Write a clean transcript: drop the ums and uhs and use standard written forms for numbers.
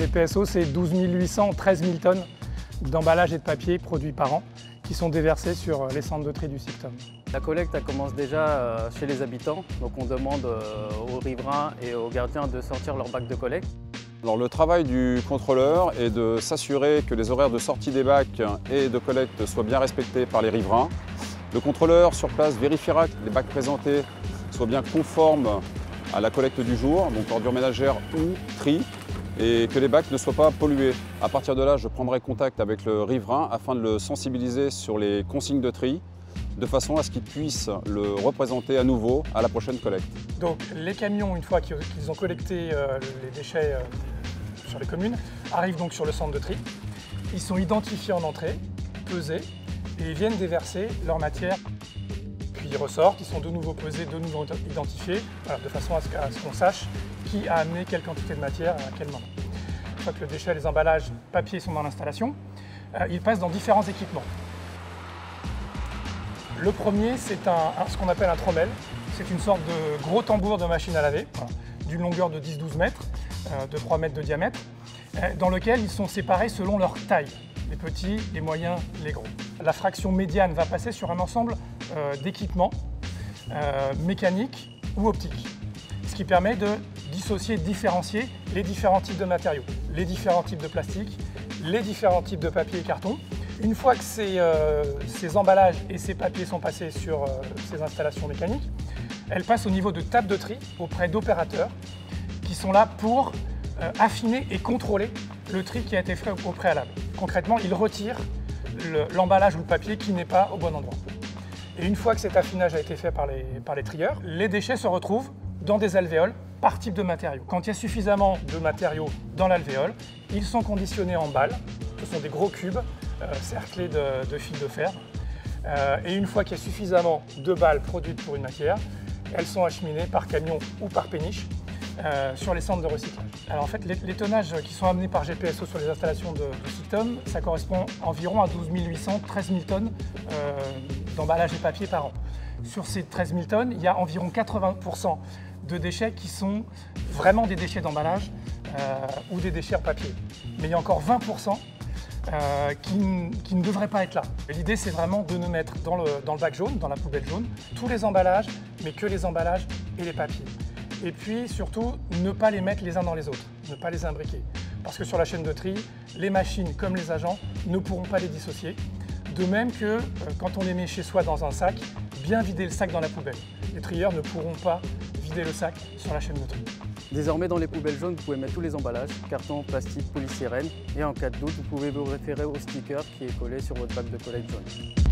GPSO, c'est 12 800, 13 000 tonnes d'emballage et de papier produits par an qui sont déversés sur les centres de tri du SICTOM. La collecte elle commence déjà chez les habitants, donc on demande aux riverains et aux gardiens de sortir leur bac de collecte. Alors, le travail du contrôleur est de s'assurer que les horaires de sortie des bacs et de collecte soient bien respectés par les riverains. Le contrôleur sur place vérifiera que les bacs présentés soient bien conformes à la collecte du jour, donc ordures ménagères ou tri, et que les bacs ne soient pas pollués. À partir de là, je prendrai contact avec le riverain afin de le sensibiliser sur les consignes de tri, de façon à ce qu'il puisse le représenter à nouveau à la prochaine collecte. Donc les camions, une fois qu'ils ont collecté les déchets sur les communes, arrivent donc sur le centre de tri. Ils sont identifiés en entrée, pesés, et ils viennent déverser leur matière. Puis ils ressortent, ils sont de nouveau pesés, de nouveau identifiés, voilà, de façon à ce qu'on sache qui a amené quelle quantité de matière à quel moment. Une fois que le déchet, les emballages papier sont dans l'installation, ils passent dans différents équipements. Le premier, c'est ce qu'on appelle un trommel. C'est une sorte de gros tambour de machine à laver, d'une longueur de 10-12 mètres, de 3 mètres de diamètre, dans lequel ils sont séparés selon leur taille, les petits, les moyens, les gros. La fraction médiane va passer sur un ensemble d'équipements mécaniques ou optiques, ce qui permet de dissocier, différencier les différents types de matériaux, les différents types de plastique, les différents types de papier et carton. Une fois que ces emballages et ces papiers sont passés sur ces installations mécaniques, elles passent au niveau de table de tri auprès d'opérateurs qui sont là pour affiner et contrôler le tri qui a été fait au préalable. Concrètement, ils retirent l'emballage ou le papier qui n'est pas au bon endroit. Et une fois que cet affinage a été fait par les trieurs, les déchets se retrouvent dans des alvéoles par type de matériau. Quand il y a suffisamment de matériaux dans l'alvéole, ils sont conditionnés en balles. Ce sont des gros cubes cerclés de fils de fer. Et une fois qu'il y a suffisamment de balles produites pour une matière, elles sont acheminées par camion ou par péniche sur les centres de recyclage. Alors en fait, les tonnages qui sont amenés par GPSO sur les installations de SICTOM, ça correspond environ à 12 800, 13 000 tonnes d'emballage et papier par an. Sur ces 13 000 tonnes, il y a environ 80% de déchets qui sont vraiment des déchets d'emballage ou des déchets en papier. Mais il y a encore 20% qui ne devraient pas être là. L'idée, c'est vraiment de nous mettre dans le bac jaune, dans la poubelle jaune, tous les emballages, mais que les emballages et les papiers. Et puis surtout, ne pas les mettre les uns dans les autres, ne pas les imbriquer. Parce que sur la chaîne de tri, les machines comme les agents ne pourront pas les dissocier. De même que quand on les met chez soi dans un sac, bien vider le sac dans la poubelle. Les trieurs ne pourront pas vider le sac sur la chaîne de tri. Désormais, dans les poubelles jaunes, vous pouvez mettre tous les emballages, carton, plastique, polystyrène. Et en cas de doute, vous pouvez vous référer au sticker qui est collé sur votre bac de collecte jaune.